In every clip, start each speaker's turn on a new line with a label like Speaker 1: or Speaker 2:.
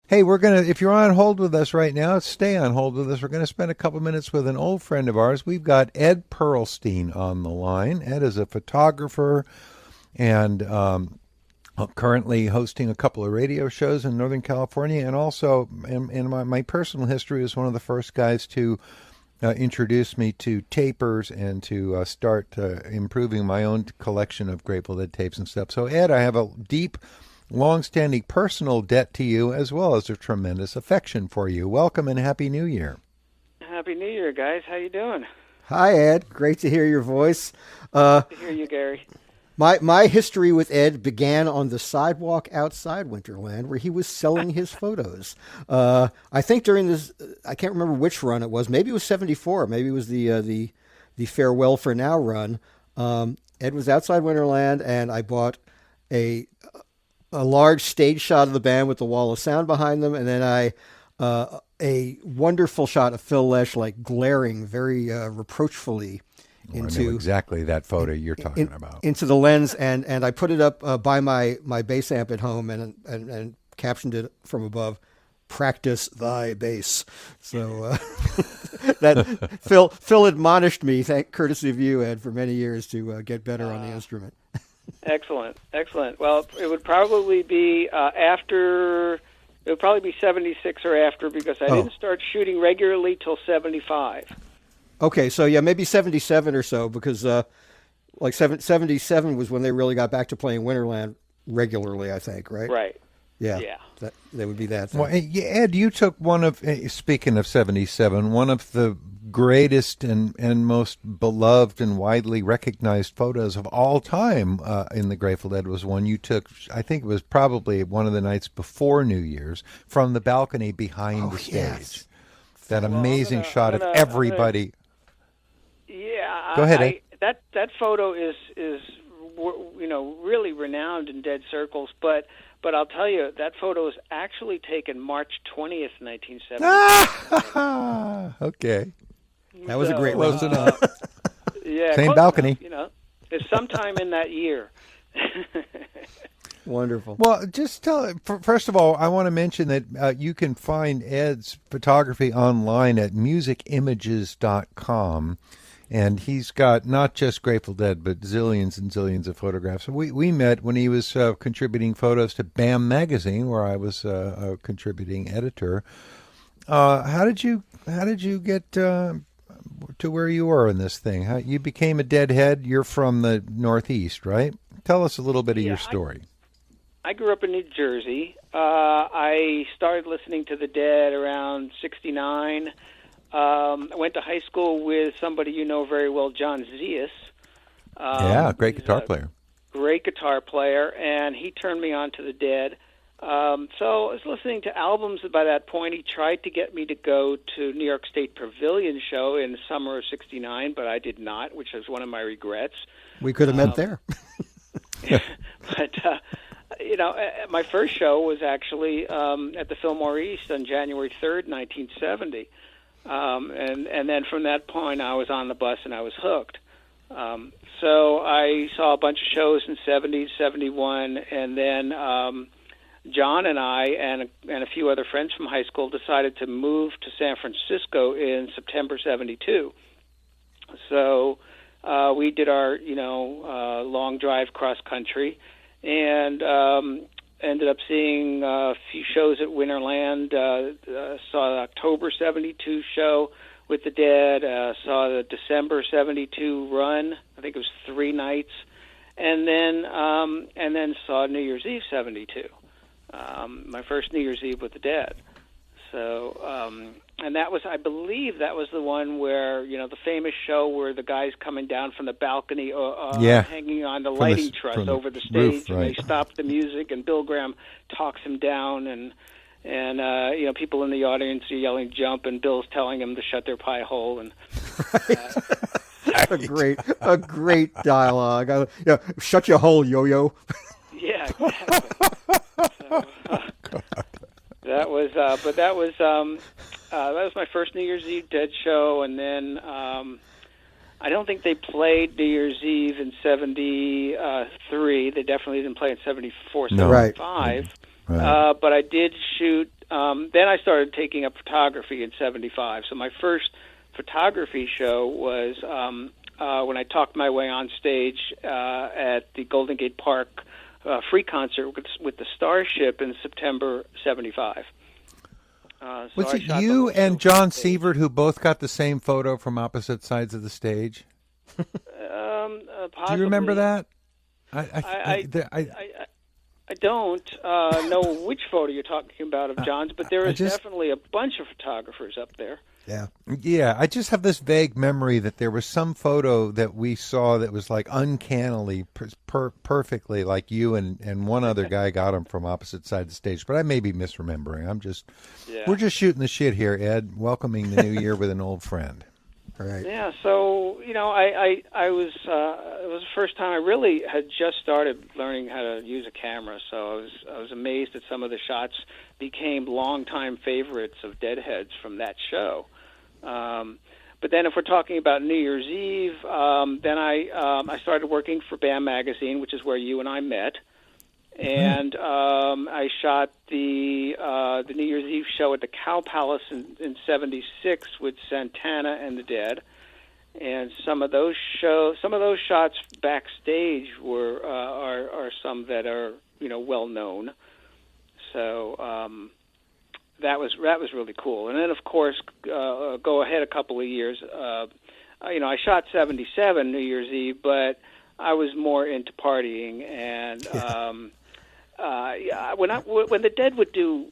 Speaker 1: Hey, if you're on hold with us right now, stay on hold with us. We're going to spend a couple minutes with an old friend of ours. We've got Ed Perlstein on the line. Ed is a photographer and currently hosting a couple of radio shows in Northern California, and also in my personal history is one of the first guys to introduce me to tapers and to start improving my own collection of Grateful Dead tapes and stuff. So, Ed, I have a deep, long-standing personal debt to you, as well as a tremendous affection for you. Welcome and Happy New Year.
Speaker 2: Happy New Year, guys. How you doing?
Speaker 3: Hi, Ed. Great to hear your voice.
Speaker 2: Good to hear you, Gary.
Speaker 3: My history with Ed began on the sidewalk outside Winterland, where he was selling his photos. I think during this, I can't remember which run it was. Maybe it was 74. Maybe it was the Farewell for Now run. Ed was outside Winterland, and I bought a large stage shot of the band with the wall of sound behind them, and then a wonderful shot of Phil Lesh, like glaring very reproachfully
Speaker 1: I know exactly that photo you're talking about.
Speaker 3: Into the lens, and I put it up by my bass amp at home and captioned it from above, "Practice thy bass." So that Phil admonished me, courtesy of you, Ed, for many years to get better on the instrument.
Speaker 2: Excellent. Well, it would probably be after. It would probably be 76 or after, because I didn't start shooting regularly till 75.
Speaker 3: Okay, so yeah, maybe 77 or so, because 77 was when they really got back to playing Winterland regularly, I think, right?
Speaker 2: Right.
Speaker 3: Yeah. That would be that thing.
Speaker 1: Well, Ed, you took speaking of 77, one of the greatest and most beloved and widely recognized photos of all time in the Grateful Dead was one you took, I think it was probably one of the nights before New Year's, from the balcony behind the stage.
Speaker 3: Yes.
Speaker 1: That amazing shot of everybody.
Speaker 2: Yeah.
Speaker 1: Go ahead, Ed.
Speaker 2: That photo is really renowned in Dead circles, but I'll tell you, that photo was actually taken March 20th, 1970.
Speaker 1: Okay.
Speaker 3: That was a great
Speaker 1: close
Speaker 3: one.
Speaker 1: enough.
Speaker 2: Yeah,
Speaker 1: same balcony.
Speaker 2: Enough, it's sometime in that year.
Speaker 3: Wonderful.
Speaker 1: Well, just first of all, I want to mention that you can find Ed's photography online at musicimages.com. And he's got not just Grateful Dead, but zillions and zillions of photographs. We met when he was contributing photos to BAM magazine, where I was a contributing editor. How did you get to where you are in this thing? You became a Deadhead. You're from the Northeast, right? Tell us a little bit of your story.
Speaker 2: I grew up in New Jersey. I started listening to the Dead around 69. I went to high school with somebody you know very well, John Zias.
Speaker 1: Great guitar player.
Speaker 2: Great guitar player, and he turned me on to the Dead. So I was listening to albums by that point. He tried to get me to go to New York State Pavilion show in the summer of 69, but I did not, which was one of my regrets.
Speaker 3: We could have met there.
Speaker 2: But, my first show was actually at the Fillmore East on January 3rd, 1970. And then from that point, I was on the bus and I was hooked. So I saw a bunch of shows in 70, 71, and then John and I and a few other friends from high school decided to move to San Francisco in September 72. So we did our, long drive cross country, and ended up seeing a few shows at Winterland. Saw the October 72 show with the Dead. Saw the December 72 run. I think it was 3 nights, and then saw New Year's Eve 72. My first New Year's Eve with the Dead. So, and that was, I believe, that was the one where the famous show where the guy's coming down from the balcony, hanging on the lighting truss over the stage,
Speaker 1: roof, right.
Speaker 2: And they stop the music, and Bill Graham talks him down, and people in the audience are yelling "jump," and Bill's telling them to shut their pie hole, and
Speaker 3: a great dialogue. Shut your hole, yo-yo.
Speaker 2: Yeah, exactly. That was my first New Year's Eve Dead show, and then I don't think they played New Year's Eve in 73. They definitely didn't play in 74, 75.
Speaker 1: Right.
Speaker 2: But I did shoot then I started taking up photography in '75. So my first photography show was when I talked my way on stage at the Golden Gate Park free concert with the Starship in September '75.
Speaker 1: Was it you and John Sievert who both got the same photo from opposite sides of the stage?
Speaker 2: Possibly.
Speaker 1: Do you remember that?
Speaker 2: I don't know which photo you're talking about of John's, but there is definitely a bunch of photographers up there.
Speaker 1: Yeah, I just have this vague memory that there was some photo that we saw that was like uncannily, perfectly like you and one other guy got them from opposite sides of the stage. But I may be misremembering. We're just shooting the shit here, Ed, welcoming the new year with an old friend.
Speaker 3: Right.
Speaker 2: Yeah, so, I was, it was the first time I really had just started learning how to use a camera, so I was amazed that some of the shots became longtime favorites of Deadheads from that show. But then if we're talking about New Year's Eve, then I started working for BAM Magazine, which is where you and I met. And I shot the New Year's Eve show at the Cow Palace in '76 with Santana and the Dead, and some of those shots backstage are some that are well known. So that was really cool. And then of course go ahead a couple of years. I shot '77 New Year's Eve, but I was more into partying and. When the Dead would do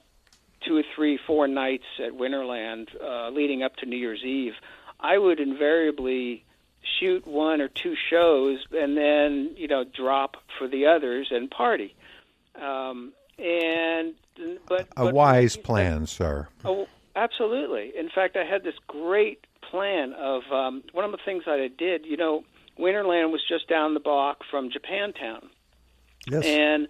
Speaker 2: 2 or 3, 4 nights at Winterland leading up to New Year's Eve, I would invariably shoot 1 or 2 shows and then drop for the others and party. But
Speaker 1: a wise plan, sir.
Speaker 2: Oh, absolutely. In fact, I had this great plan of one of the things that I did. Winterland was just down the block from Japantown.
Speaker 3: Yes.
Speaker 2: And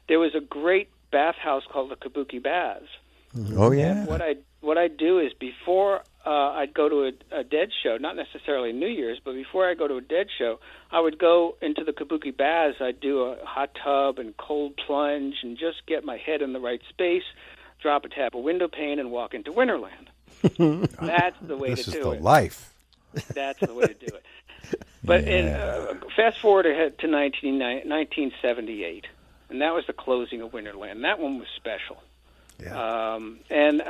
Speaker 2: there was a great bathhouse called the Kabuki Baths.
Speaker 1: Mm-hmm. Oh, yeah.
Speaker 2: And what I'd do is before I'd go to a Dead show, not necessarily New Year's, but before I go to a Dead show, I would go into the Kabuki Baths. I'd do a hot tub and cold plunge and just get my head in the right space, drop a tap of window pane, and walk into Winterland. That's the way to do it.
Speaker 1: This is the life.
Speaker 2: That's the way to do it. But fast forward ahead to 1978. And that was the closing of Winterland. That one was special.
Speaker 3: Yeah.
Speaker 2: And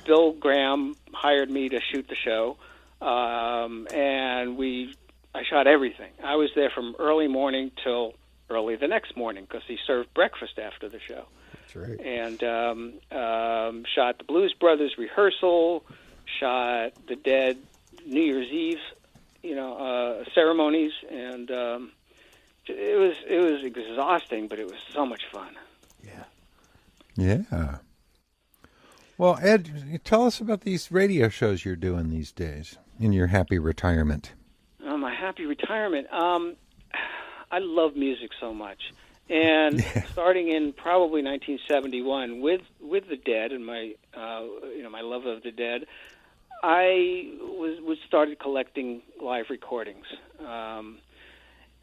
Speaker 2: Bill Graham hired me to shoot the show, and I shot everything. I was there from early morning till early the next morning because he served breakfast after the show.
Speaker 3: That's right.
Speaker 2: And shot the Blues Brothers rehearsal, shot the Dead New Year's Eve, ceremonies, and it was exhausting, but it was so much fun.
Speaker 1: Yeah. Well, Ed, tell us about these radio shows you're doing these days in your happy retirement.
Speaker 2: Oh, my happy retirement. I love music so much, and starting in probably 1971 with the Dead and my my love of the Dead, I started collecting live recordings.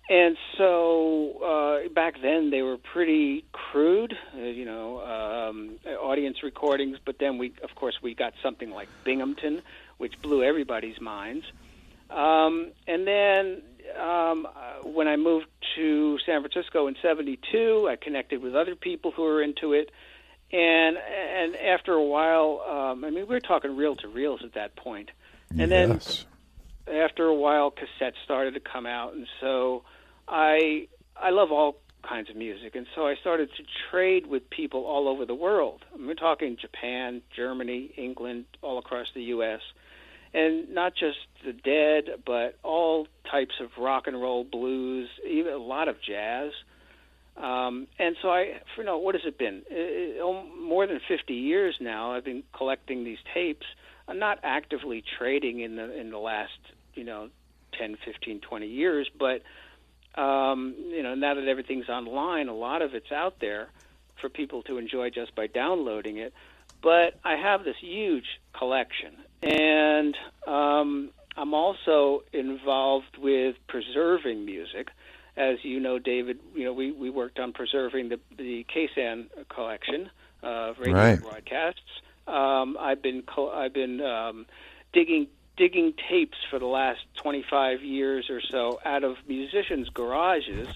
Speaker 2: And so back then they were pretty crude, audience recordings. But then we got something like Binghamton, which blew everybody's minds. And then when I moved to San Francisco in '72, I connected with other people who were into it. And after a while, we were talking reel-to-reels at that point. And then after a while, cassettes started to come out, and so I love all kinds of music, and so I started to trade with people all over the world. We're talking Japan, Germany, England, all across the U.S., and not just the Dead, but all types of rock and roll, blues, even a lot of jazz. And so what has it been? More than 50 years now. I've been collecting these tapes. I'm not actively trading in the last 10, 15, 20 years, but now that everything's online, a lot of it's out there for people to enjoy just by downloading it. But I have this huge collection, and I'm also involved with preserving music. As you know, David, we worked on preserving the KSAN collection of radio broadcasts. I've been digging tapes for the last 25 years or so out of musicians' garages.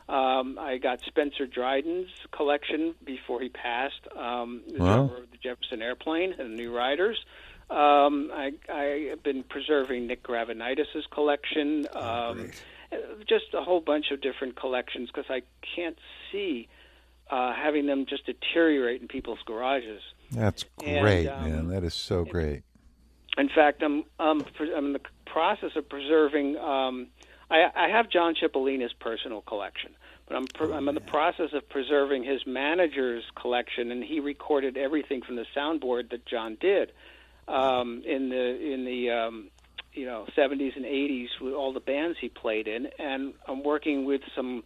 Speaker 2: I got Spencer Dryden's collection before he passed, the drummer of the Jefferson Airplane and the New Riders. I have been preserving Nick Gravenitis' collection, just a whole bunch of different collections because I can't see having them just deteriorate in people's garages.
Speaker 1: That's great, man. That is so great.
Speaker 2: In fact, I'm in the process of preserving. I have John Cipollina's personal collection, but I'm in the process of preserving his manager's collection, and he recorded everything from the soundboard that John did in the 70s and 80s with all the bands he played in, and I'm working with some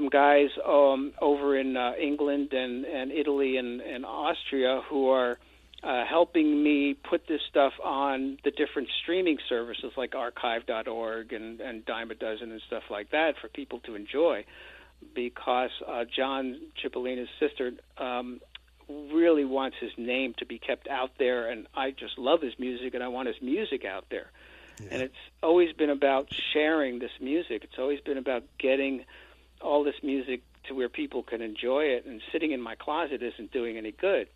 Speaker 2: guys over in England and Italy and Austria who are helping me put this stuff on the different streaming services like archive.org and Dime a Dozen and stuff like that for people to enjoy, because John Cipollina's sister really wants his name to be kept out there, and I just love his music, and I want his music out there. Yeah. And it's always been about sharing this music. It's always been about getting all this music to where people can enjoy it, and sitting in my closet isn't doing any good.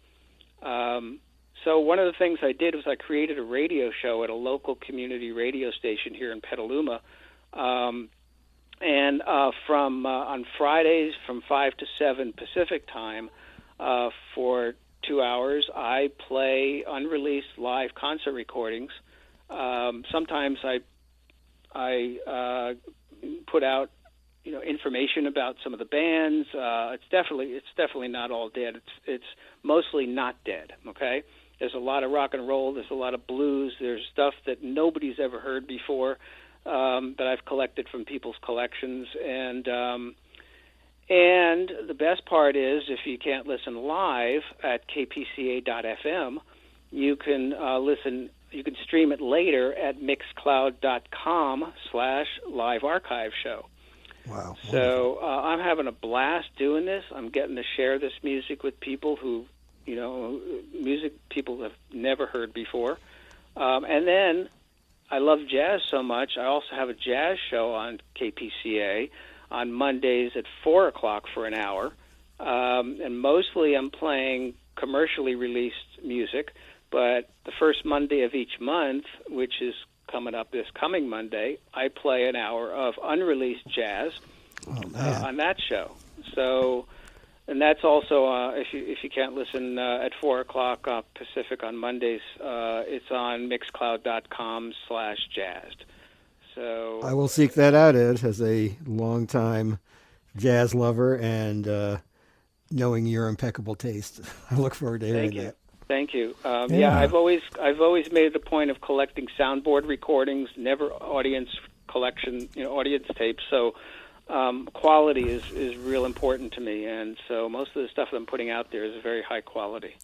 Speaker 2: So one of the things I did was I created a radio show at a local community radio station here in Petaluma, and on Fridays from 5 to 7 Pacific time, for 2 hours, I play unreleased live concert recordings. Sometimes I put out information about some of the bands. It's definitely not all dead. It's mostly not dead. Okay, there's a lot of rock and roll. There's a lot of blues. There's stuff that nobody's ever heard before that I've collected from people's collections. And the best part is, if you can't listen live at kpca.fm, you can listen. You can stream it later at mixcloud.com/live archive show.
Speaker 3: Wow.
Speaker 2: So I'm having a blast doing this. I'm getting to share this music with people who, music people have never heard before. And then I love jazz so much, I also have a jazz show on KPCA on Mondays at 4 o'clock for an hour. And mostly I'm playing commercially released music, but the first Monday of each month, which is coming up this coming Monday, I play an hour of unreleased jazz on that show. So, and that's also if you can't listen at 4 o'clock Pacific on Mondays, it's on mixcloud.com/jazzed. So
Speaker 3: I will seek that out, Ed, as a longtime jazz lover and knowing your impeccable taste. I look forward to hearing that.
Speaker 2: Thank you. Yeah, I've always made it a point of collecting soundboard recordings, never audience collection, audience tapes. So quality is real important to me, and so most of the stuff that I'm putting out there is very high quality.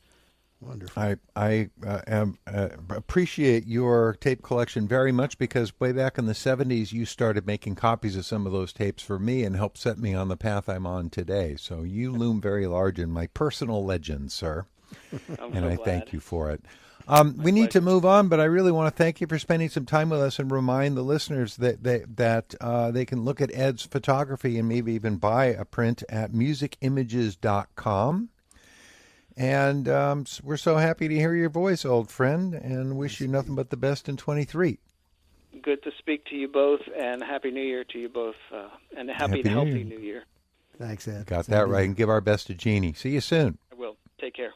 Speaker 3: Wonderful.
Speaker 1: I appreciate your tape collection very much, because way back in the 70s, you started making copies of some of those tapes for me and helped set me on the path I'm on today. So you loom very large in my personal legend, sir. And I thank you for it. We need to move on, but I really want to thank you for spending some time with us and remind the listeners that they can look at Ed's photography and maybe even buy a print at musicimages.com. And we're so happy to hear your voice, old friend, and wish you nothing but the best in 23.
Speaker 2: Good to speak to you both, and Happy New Year to you both, and a happy and healthy New Year.
Speaker 3: Thanks, Ed.
Speaker 1: Got that right, and give our best to Jeannie. See you soon.
Speaker 2: I will. Take care.